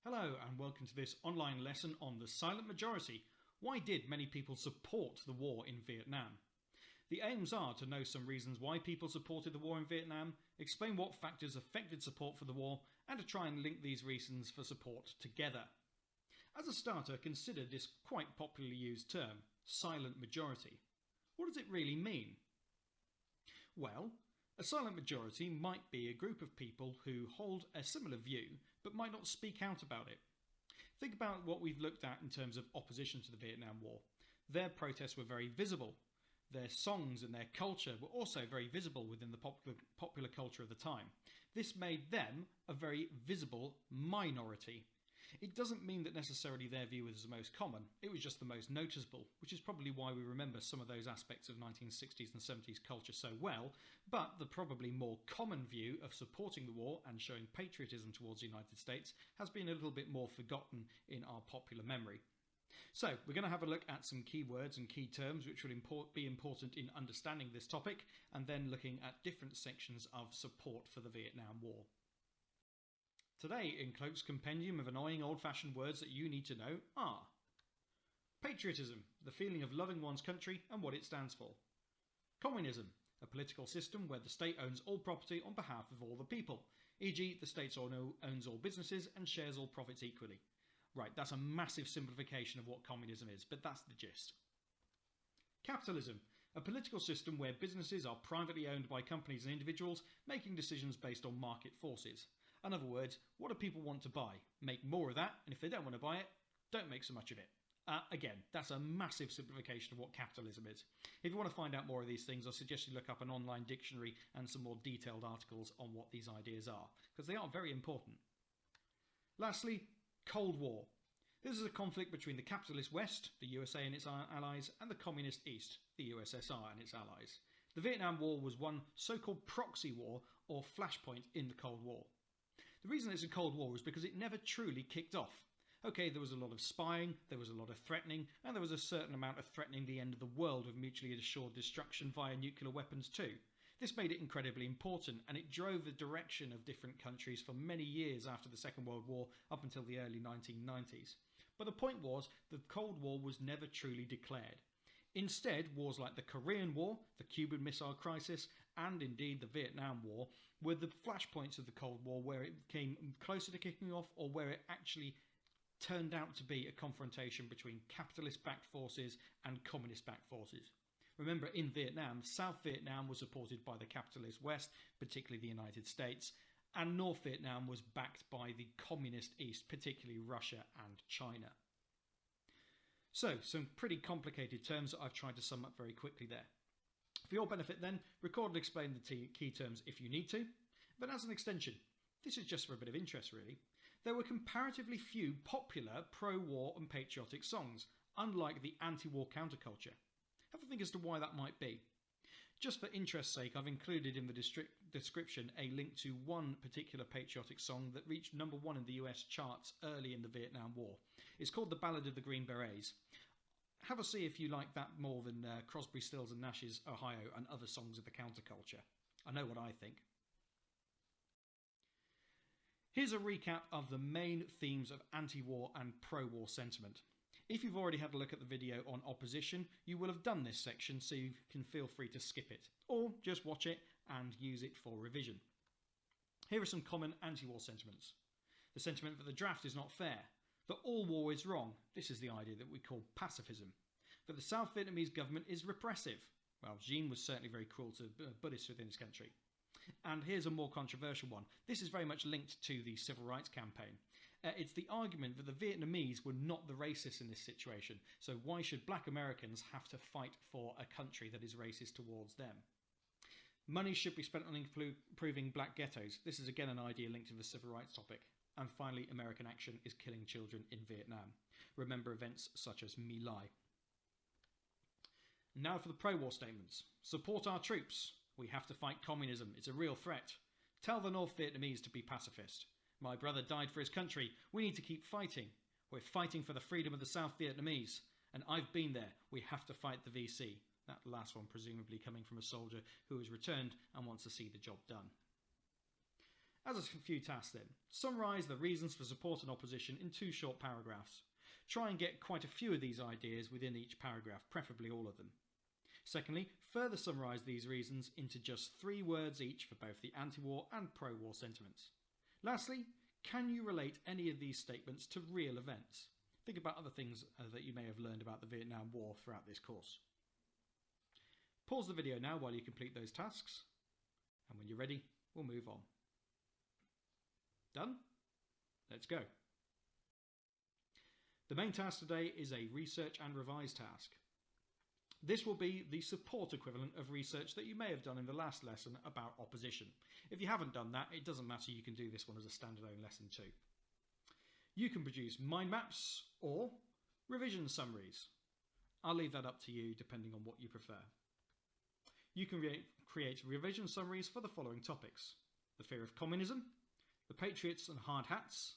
Hello and welcome to this online lesson on the silent majority. Why did many people support the war in Vietnam? The aims are to know some reasons why people supported the war in Vietnam, explain what factors affected support for the war, and to try and link these reasons for support together. As a starter, consider this quite popularly used term, silent majority. What does it really mean? Well, a silent majority might be a group of people who hold a similar view but might not speak out about it. Think about what we've looked at in terms of opposition to the Vietnam War. Their protests were very visible. Their songs and their culture were also very visible within the popular culture of the time. This made them a very visible minority. It doesn't mean that necessarily their view was the most common, it was just the most noticeable, which is probably why we remember some of those aspects of 1960s and 70s culture so well, but the probably more common view of supporting the war and showing patriotism towards the United States has been a little bit more forgotten in our popular memory. So, we're going to have a look at some key words and key terms which will be important in understanding this topic, and then looking at different sections of support for the Vietnam War. Today, in Cloak's compendium of annoying old-fashioned words that you need to know are: patriotism, the feeling of loving one's country and what it stands for. Communism, a political system where the state owns all property on behalf of all the people, e.g. the state owns all businesses and shares all profits equally. Right, that's a massive simplification of what communism is, but that's the gist. Capitalism, a political system where businesses are privately owned by companies and individuals making decisions based on market forces. In other words, what do people want to buy? Make more of that, and if they don't want to buy it, don't make so much of it. Again, that's a massive simplification of what capitalism is. If you want to find out more of these things, I suggest you look up an online dictionary and some more detailed articles on what these ideas are, because they are very important. Lastly, Cold War. This is a conflict between the capitalist West, the USA and its allies, and the communist East, the USSR and its allies. The Vietnam War was one so-called proxy war or flashpoint in the Cold War. The reason it's a Cold War is because it never truly kicked off. Okay, there was a lot of spying, there was a lot of threatening, and there was a certain amount of threatening the end of the world with mutually assured destruction via nuclear weapons too. This made it incredibly important, and it drove the direction of different countries for many years after the Second World War up until the early 1990s. But the point was, the Cold War was never truly declared. Instead, wars like the Korean War, the Cuban Missile Crisis, and indeed the Vietnam War were the flashpoints of the Cold War, where it came closer to kicking off or where it actually turned out to be a confrontation between capitalist-backed forces and communist-backed forces. Remember, in Vietnam, South Vietnam was supported by the capitalist West, particularly the United States, and North Vietnam was backed by the communist East, particularly Russia and China. So, some pretty complicated terms that I've tried to sum up very quickly there. For your benefit then, record and explain the key terms if you need to, but as an extension, this is just for a bit of interest really, there were comparatively few popular pro-war and patriotic songs, unlike the anti-war counterculture. Have a think as to why that might be. Just for interest's sake, I've included in the description a link to one particular patriotic song that reached #1 in the US charts early in the Vietnam War. It's called the Ballad of the Green Berets. Have a see if you like that more than Crosby, Stills and Nash's Ohio and other songs of the counterculture. I know what I think. Here's a recap of the main themes of anti-war and pro-war sentiment. If you've already had a look at the video on opposition, you will have done this section, so you can feel free to skip it, or just watch it and use it for revision. Here are some common anti-war sentiments. The sentiment that the draft is not fair, that all war is wrong. This is the idea that we call pacifism. That the South Vietnamese government is repressive. Well, Diem was certainly very cruel to Buddhists within his country. And here's a more controversial one. This is very much linked to the civil rights campaign. It's the argument that the Vietnamese were not the racists in this situation, so why should black Americans have to fight for a country that is racist towards them? Money should be spent on improving black ghettos. This is again an idea linked to the civil rights topic. And finally, American action is killing children in Vietnam. Remember events such as My Lai. Now for the pro-war statements. Support our troops. We have to fight communism. It's a real threat. Tell the North Vietnamese to be pacifist. My brother died for his country. We need to keep fighting. We're fighting for the freedom of the South Vietnamese. And I've been there. We have to fight the VC. That last one presumably coming from a soldier who has returned and wants to see the job done. As a few tasks then, summarise the reasons for support and opposition in 2 short paragraphs. Try and get quite a few of these ideas within each paragraph, preferably all of them. Secondly, further summarise these reasons into just 3 words each for both the anti-war and pro-war sentiments. Lastly, can you relate any of these statements to real events? Think about other things that you may have learned about the Vietnam War throughout this course. Pause the video now while you complete those tasks, and when you're ready, we'll move on. Done? Let's go. The main task today is a research and revise task. This will be the support equivalent of research that you may have done in the last lesson about opposition. If you haven't done that, it doesn't matter, you can do this one as a standalone lesson too. You can produce mind maps or revision summaries. I'll leave that up to you depending on what you prefer. You can create revision summaries for the following topics: the fear of communism, the Patriots and hard hats,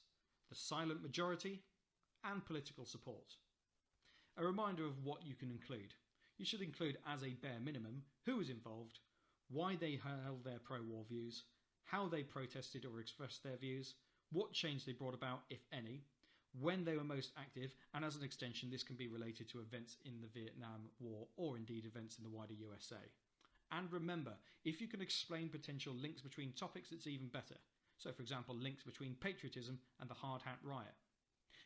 the silent majority, and political support. A reminder of what you can include. You should include as a bare minimum who was involved, why they held their pro-war views, how they protested or expressed their views, what change they brought about, if any, when they were most active, and as an extension this can be related to events in the Vietnam War or indeed events in the wider USA. And remember, if you can explain potential links between topics, it's even better. So for example, links between patriotism and the Hard Hat Riot.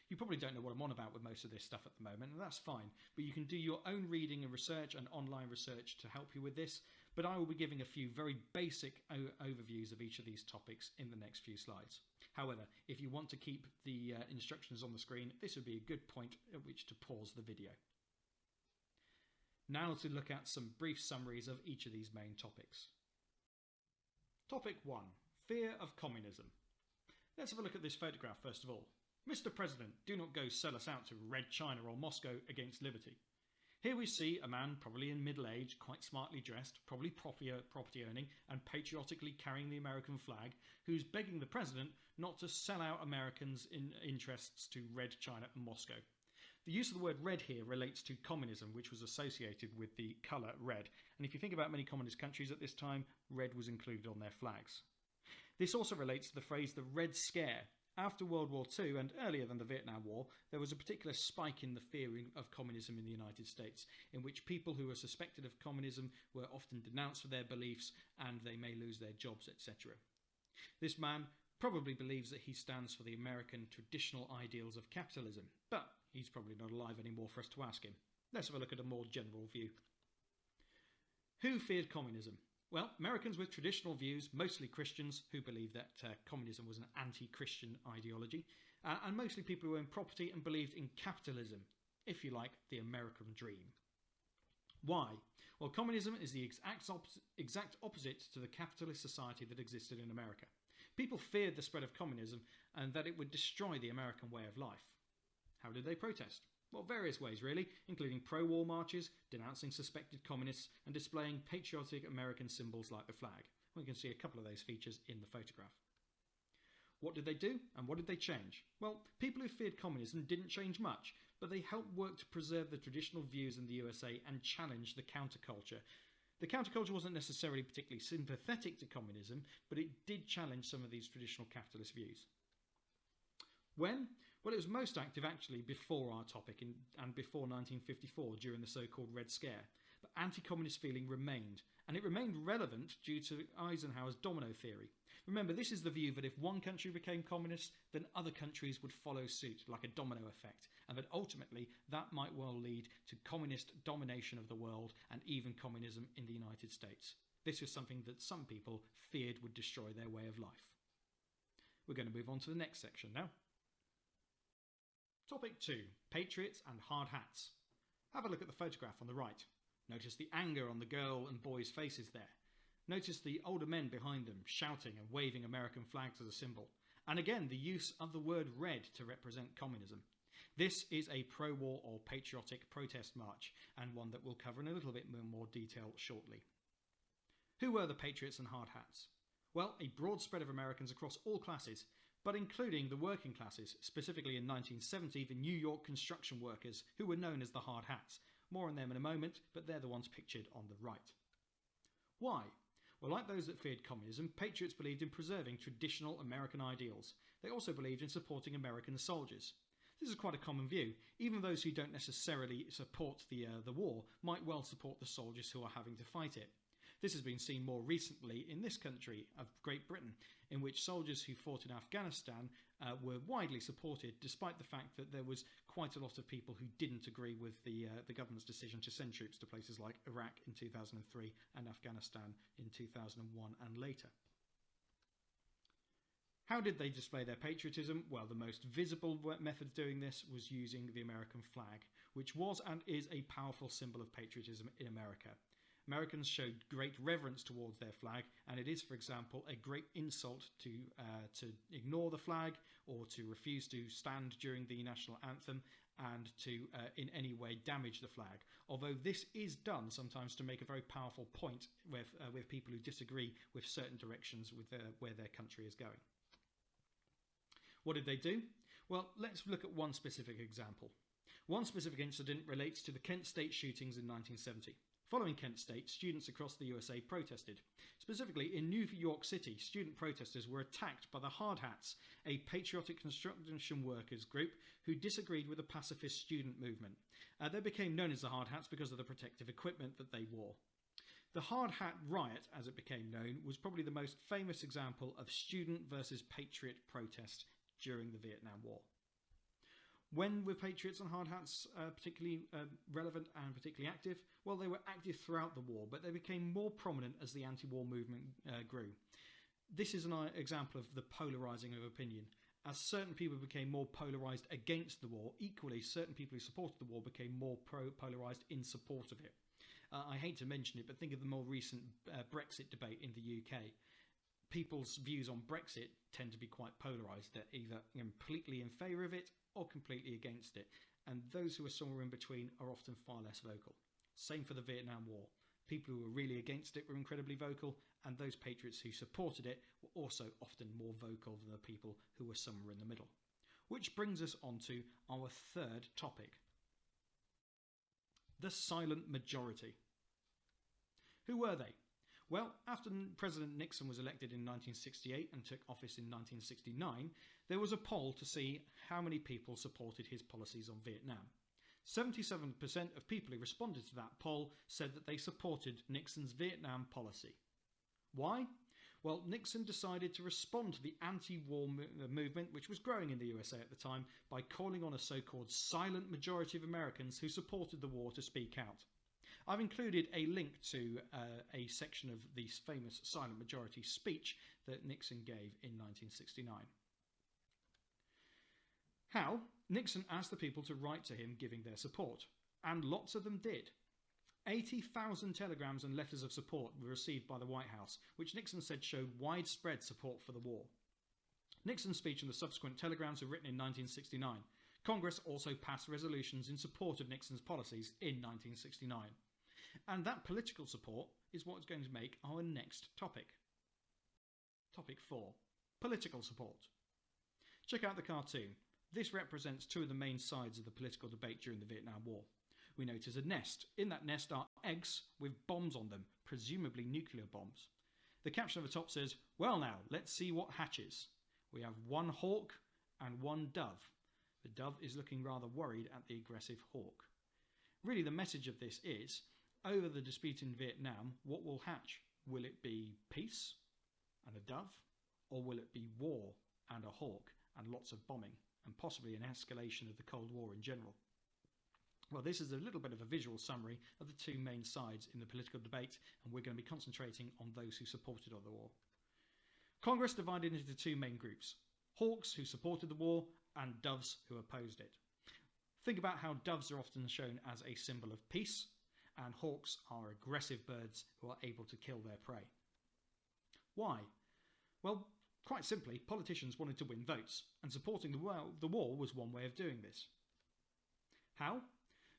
You probably don't know what I'm on about with most of this stuff at the moment, and that's fine, but you can do your own reading and research and online research to help you with this, but I will be giving a few very basic overviews of each of these topics in the next few slides. However, if you want to keep the instructions on the screen, this would be a good point at which to pause the video. Now to look at some brief summaries of each of these main topics. Topic 1. Fear of communism. Let's have a look at this photograph first of all. Mr. President, do not go sell us out to Red China or Moscow against liberty. Here we see a man probably in middle age, quite smartly dressed, probably property owning and patriotically carrying the American flag, who's begging the president not to sell out Americans' interests to Red China and Moscow. The use of the word red here relates to communism, which was associated with the colour red. And if you think about many communist countries at this time, red was included on their flags. This also relates to the phrase the Red Scare. After World War II and earlier than the Vietnam War, there was a particular spike in the fear of communism in the United States, in which people who were suspected of communism were often denounced for their beliefs and they may lose their jobs, etc. This man probably believes that he stands for the American traditional ideals of capitalism, but he's probably not alive anymore for us to ask him. Let's have a look at a more general view. Who feared communism? Well, Americans with traditional views, mostly Christians who believed that communism was an anti-Christian ideology, and mostly people who owned property and believed in capitalism, if you like, the American dream. Why? Well, communism is the exact opposite to the capitalist society that existed in America. People feared the spread of communism and that it would destroy the American way of life. How did they protest? Well, various ways really, including pro-war marches, denouncing suspected communists, and displaying patriotic American symbols like the flag. We can see a couple of those features in the photograph. What did they do, and what did they change? Well, people who feared communism didn't change much, but they helped work to preserve the traditional views in the USA and challenge the counterculture. The counterculture wasn't necessarily particularly sympathetic to communism, but it did challenge some of these traditional capitalist views. When? Well, it was most active actually before our topic and before 1954 during the so-called Red Scare. But anti-communist feeling remained, and it remained relevant due to Eisenhower's domino theory. Remember, this is the view that if one country became communist, then other countries would follow suit, like a domino effect, and that ultimately that might well lead to communist domination of the world and even communism in the United States. This was something that some people feared would destroy their way of life. We're going to move on to the next section now. Topic 2. Patriots and hard hats. Have a look at the photograph on the right. Notice the anger on the girl and boys' faces there. Notice the older men behind them shouting and waving American flags as a symbol. And again, the use of the word red to represent communism. This is a pro-war or patriotic protest march, and one that we'll cover in a little bit more detail shortly. Who were the Patriots and hard hats? Well, a broad spread of Americans across all classes, but including the working classes, specifically in 1970, the New York construction workers, who were known as the hard hats. More on them in a moment, but they're the ones pictured on the right. Why? Well, like those that feared communism, patriots believed in preserving traditional American ideals. They also believed in supporting American soldiers. This is quite a common view. Even those who don't necessarily support the war might well support the soldiers who are having to fight it. This has been seen more recently in this country of Great Britain, in which soldiers who fought in Afghanistan were widely supported, despite the fact that there was quite a lot of people who didn't agree with the government's decision to send troops to places like Iraq in 2003 and Afghanistan in 2001 and later. How did they display their patriotism? Well, the most visible method of doing this was using the American flag, which was and is a powerful symbol of patriotism in America. Americans showed great reverence towards their flag, and it is, for example, a great insult to ignore the flag or to refuse to stand during the national anthem and to in any way damage the flag. Although this is done sometimes to make a very powerful point with people who disagree with certain directions with where their country is going. What did they do? Well, let's look at one specific example. One specific incident relates to the Kent State shootings in 1970. Following Kent State, students across the USA protested. Specifically, in New York City, student protesters were attacked by the Hard Hats, a patriotic construction workers group who disagreed with the pacifist student movement. They became known as the Hard Hats because of the protective equipment that they wore. The Hard Hat Riot, as it became known, was probably the most famous example of student versus patriot protest during the Vietnam War. When were Patriots and Hard Hats particularly relevant and particularly active? Well, they were active throughout the war, but they became more prominent as the anti-war movement grew. This is an example of the polarising of opinion. As certain people became more polarised against the war, equally certain people who supported the war became more polarised in support of it. I hate to mention it, but think of the more recent Brexit debate in the UK. People's views on Brexit tend to be quite polarised. They're either completely in favour of it or completely against it, and those who are somewhere in between are often far less vocal. Same for the Vietnam War. People who were really against it were incredibly vocal, and those patriots who supported it were also often more vocal than the people who were somewhere in the middle. Which brings us on to our third topic. The silent majority. Who were they? Well, after President Nixon was elected in 1968 and took office in 1969, there was a poll to see how many people supported his policies on Vietnam. 77% of people who responded to that poll said that they supported Nixon's Vietnam policy. Why? Well, Nixon decided to respond to the anti-war movement, which was growing in the USA at the time, by calling on a so-called silent majority of Americans who supported the war to speak out. I've included a link to a section of the famous silent majority speech that Nixon gave in 1969. How? Nixon asked the people to write to him giving their support, and lots of them did. 80,000 telegrams and letters of support were received by the White House, which Nixon said showed widespread support for the war. Nixon's speech and the subsequent telegrams were written in 1969. Congress also passed resolutions in support of Nixon's policies in 1969. And that political support is what's going to make our next topic. Topic 4. Political support. Check out the cartoon. This represents two of the main sides of the political debate during the Vietnam War. We notice a nest. In that nest are eggs with bombs on them, presumably nuclear bombs. The caption at the top says, "Well now, let's see what hatches." We have one hawk and one dove. The dove is looking rather worried at the aggressive hawk. Really, the message of this is, over the dispute in Vietnam, what will hatch? Will it be peace and a dove? Or will it be war and a hawk and lots of bombing and possibly an escalation of the Cold War in general? Well, this is a little bit of a visual summary of the two main sides in the political debate, and we're going to be concentrating on those who supported the war. Congress divided into two main groups: hawks, who supported the war, and doves, who opposed it. Think about how doves are often shown as a symbol of peace, and hawks are aggressive birds who are able to kill their prey. Why? Well, quite simply, politicians wanted to win votes, and supporting the war was one way of doing this. How?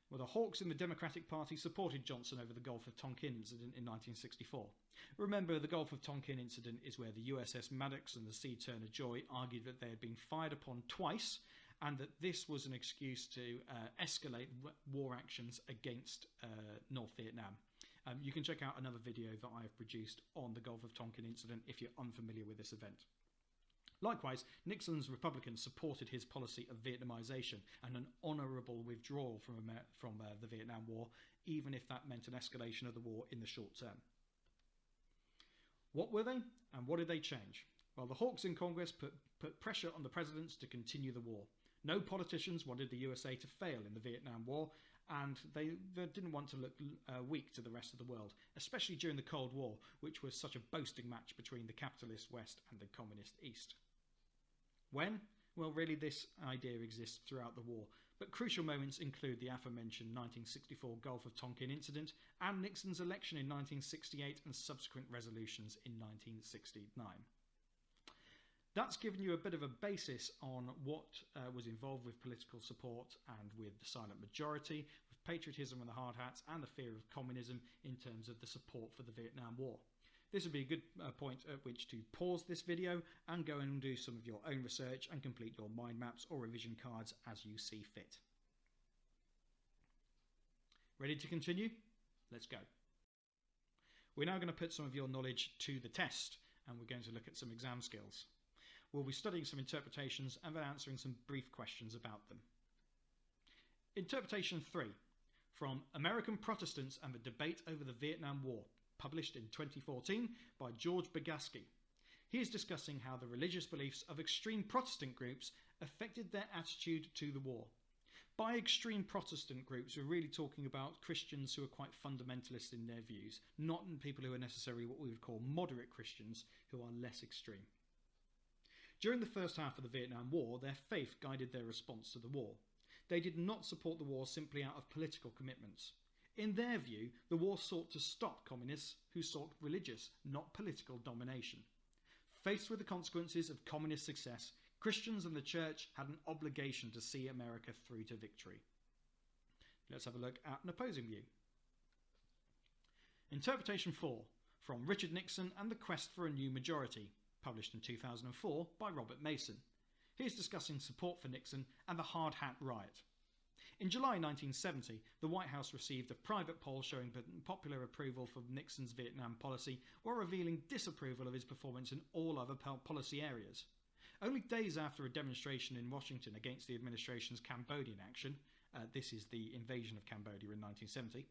Well, the hawks in the Democratic Party supported Johnson over the Gulf of Tonkin incident in 1964. Remember, the Gulf of Tonkin incident is where the USS Maddox and the Sea Turner Joy argued that they had been fired upon twice, and that this was an excuse to escalate war actions against North Vietnam. You can check out another video that I have produced on the Gulf of Tonkin incident if you're unfamiliar with this event. Likewise, Nixon's Republicans supported his policy of Vietnamization and an honourable withdrawal from the Vietnam War, even if that meant an escalation of the war in the short term. What were they, and what did they change? Well, the hawks in Congress put pressure on the presidents to continue the war. No politicians wanted the USA to fail in the Vietnam War, and they didn't want to look weak to the rest of the world, especially during the Cold War, which was such a boasting match between the capitalist West and the communist East. When? Well, really, this idea exists throughout the war, but crucial moments include the aforementioned 1964 Gulf of Tonkin incident and Nixon's election in 1968 and subsequent resolutions in 1969. That's given you a bit of a basis on what was involved with political support and with the silent majority, with patriotism and the hard hats, and the fear of communism in terms of the support for the Vietnam War. This would be a good point at which to pause this video and go and do some of your own research and complete your mind maps or revision cards as you see fit. Ready to continue? Let's go. We're now going to put some of your knowledge to the test, and we're going to look at some exam skills. We'll be studying some interpretations and then answering some brief questions about them. Interpretation 3, from American Protestants and the Debate over the Vietnam War, published in 2014 by George Bagaski. He is discussing how the religious beliefs of extreme Protestant groups affected their attitude to the war. By extreme Protestant groups, we're really talking about Christians who are quite fundamentalist in their views, not people who are necessarily what we would call moderate Christians who are less extreme. During the first half of the Vietnam War, their faith guided their response to the war. They did not support the war simply out of political commitments. In their view, the war sought to stop communists who sought religious, not political domination. Faced with the consequences of communist success, Christians and the church had an obligation to see America through to victory. Let's have a look at an opposing view. Interpretation 4, from Richard Nixon and the Quest for a New Majority, published in 2004 by Robert Mason. He is discussing support for Nixon and the Hard Hat Riot. In July 1970, the White House received a private poll showing popular approval for Nixon's Vietnam policy while revealing disapproval of his performance in all other policy areas. Only days after a demonstration in Washington against the administration's Cambodian action, this is the invasion of Cambodia in 1970,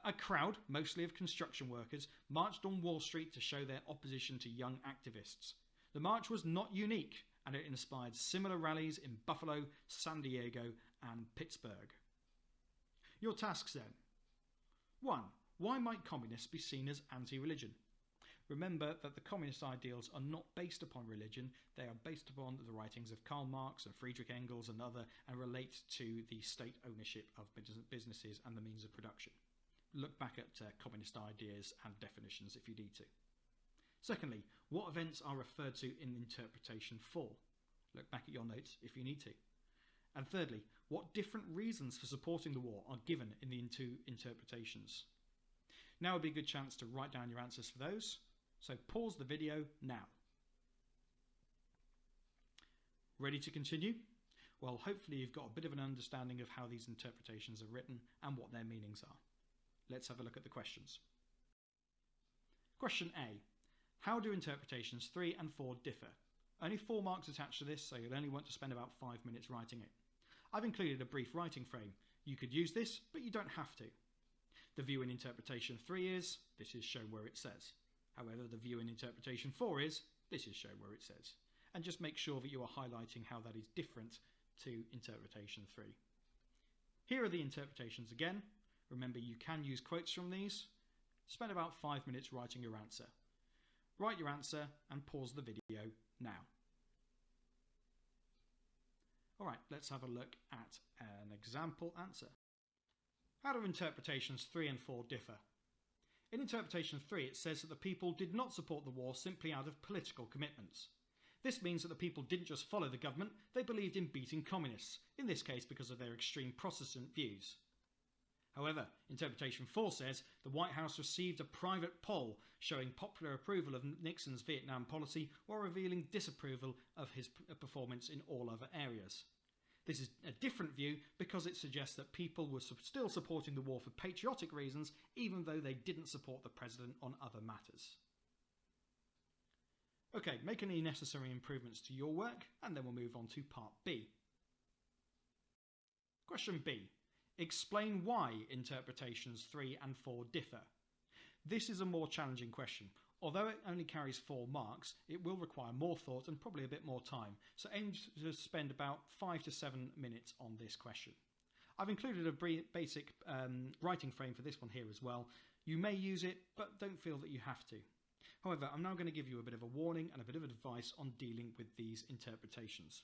a crowd, mostly of construction workers, marched on Wall Street to show their opposition to young activists. The march was not unique, and it inspired similar rallies in Buffalo, San Diego, and Pittsburgh. Your tasks then. 1. Why might communists be seen as anti-religion? Remember that the communist ideals are not based upon religion, they are based upon the writings of Karl Marx and Friedrich Engels and relate to the state ownership of businesses and the means of production. Look back at communist ideas and definitions if you need to. Secondly, what events are referred to in Interpretation 4? Look back at your notes if you need to. And thirdly, what different reasons for supporting the war are given in the two interpretations? Now would be a good chance to write down your answers for those, so pause the video now. Ready to continue? Well, hopefully you've got a bit of an understanding of how these interpretations are written and what their meanings are. Let's have a look at the questions. Question A. How do interpretations 3 and 4 differ? Only 4 marks attached to this, so you'll only want to spend about 5 minutes writing it. I've included a brief writing frame. You could use this, but you don't have to. The view in interpretation 3 is, this is shown where it says. However, the view in interpretation 4 is, this is shown where it says. And just make sure that you are highlighting how that is different to interpretation 3. Here are the interpretations again. Remember, you can use quotes from these. Spend about 5 minutes writing your answer. Write your answer and pause the video now. Alright, let's have a look at an example answer. How do interpretations 3 and 4 differ? In interpretation 3, it says that the people did not support the war simply out of political commitments. This means that the people didn't just follow the government, they believed in beating communists, in this case because of their extreme Protestant views. However, interpretation 4 says the White House received a private poll showing popular approval of Nixon's Vietnam policy while revealing disapproval of his performance in all other areas. This is a different view because it suggests that people were still supporting the war for patriotic reasons, even though they didn't support the president on other matters. Okay, make any necessary improvements to your work, and then we'll move on to part B. Question B. Explain why interpretations 3 and 4 differ. This is a more challenging question. Although it only carries 4 marks, it will require more thought and probably a bit more time, so aim to spend about 5 to 7 minutes on this question. I've included a basic writing frame for this one here as well. You may use it, but don't feel that you have to. However, I'm now going to give you a bit of a warning and a bit of advice on dealing with these interpretations.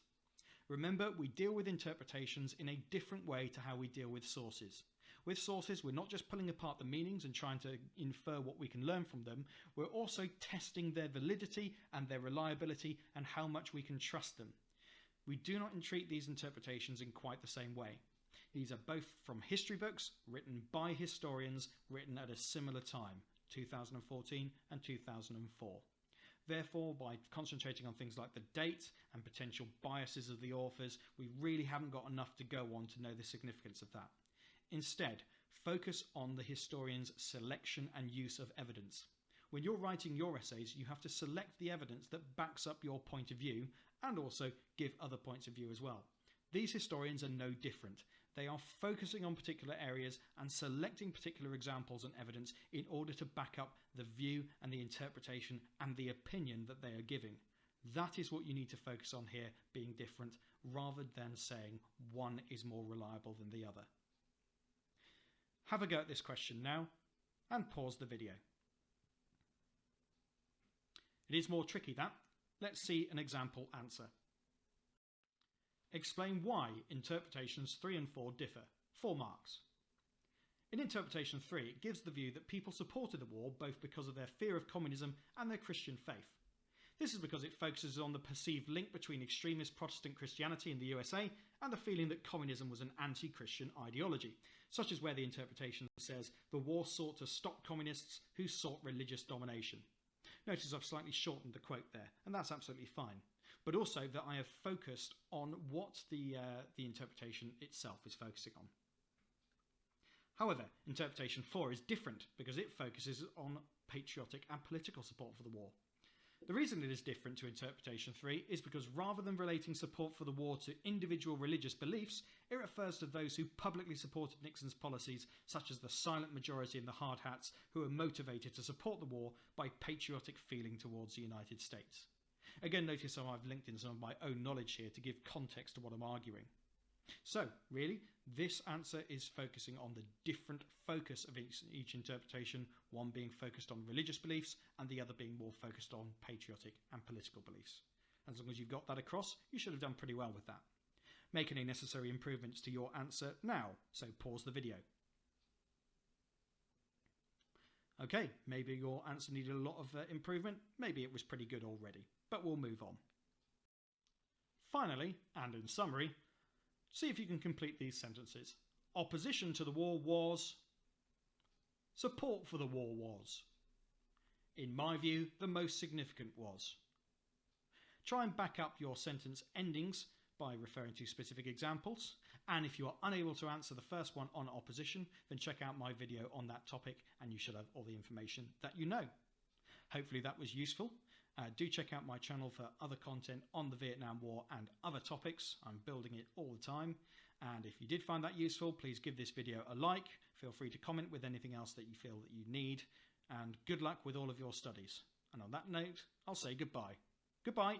Remember, we deal with interpretations in a different way to how we deal with sources. With sources, we're not just pulling apart the meanings and trying to infer what we can learn from them, we're also testing their validity and their reliability and how much we can trust them. We do not treat these interpretations in quite the same way. These are both from history books, written by historians, written at a similar time, 2014 and 2004. Therefore, by concentrating on things like the date and potential biases of the authors, we really haven't got enough to go on to know the significance of that. Instead, focus on the historian's selection and use of evidence. When you're writing your essays, you have to select the evidence that backs up your point of view and also give other points of view as well. These historians are no different. They are focusing on particular areas and selecting particular examples and evidence in order to back up the view and the interpretation and the opinion that they are giving. That is what you need to focus on here, being different, rather than saying one is more reliable than the other. Have a go at this question now and pause the video. It is more tricky, that. Let's see an example answer. Explain why interpretations 3 and 4 differ. 4 marks. In interpretation 3, it gives the view that people supported the war both because of their fear of communism and their Christian faith. This is because it focuses on the perceived link between extremist Protestant Christianity in the USA and the feeling that communism was an anti-Christian ideology, such as where the interpretation says the war sought to stop communists who sought religious domination. Notice I've slightly shortened the quote there, and that's absolutely fine. But also that I have focused on what the interpretation itself is focusing on. However, interpretation 4 is different because it focuses on patriotic and political support for the war. The reason it is different to interpretation 3 is because rather than relating support for the war to individual religious beliefs, it refers to those who publicly supported Nixon's policies, such as the silent majority and the hard hats, who were motivated to support the war by patriotic feeling towards the United States. Again, notice how I've linked in some of my own knowledge here to give context to what I'm arguing. So, really, this answer is focusing on the different focus of each interpretation, one being focused on religious beliefs and the other being more focused on patriotic and political beliefs. As long as you've got that across, you should have done pretty well with that. Make any necessary improvements to your answer now, so pause the video. Okay, maybe your answer needed a lot of improvement, maybe it was pretty good already, but we'll move on. Finally, and in summary, see if you can complete these sentences. Opposition to the war was. Support for the war was. In my view, the most significant was. Try and back up your sentence endings by referring to specific examples. And if you are unable to answer the first one on opposition, then check out my video on that topic and you should have all the information that you know. Hopefully that was useful. Do check out my channel for other content on the Vietnam War and other topics. I'm building it all the time. And if you did find that useful, please give this video a like. Feel free to comment with anything else that you feel that you need. And good luck with all of your studies. And on that note, I'll say goodbye. Goodbye.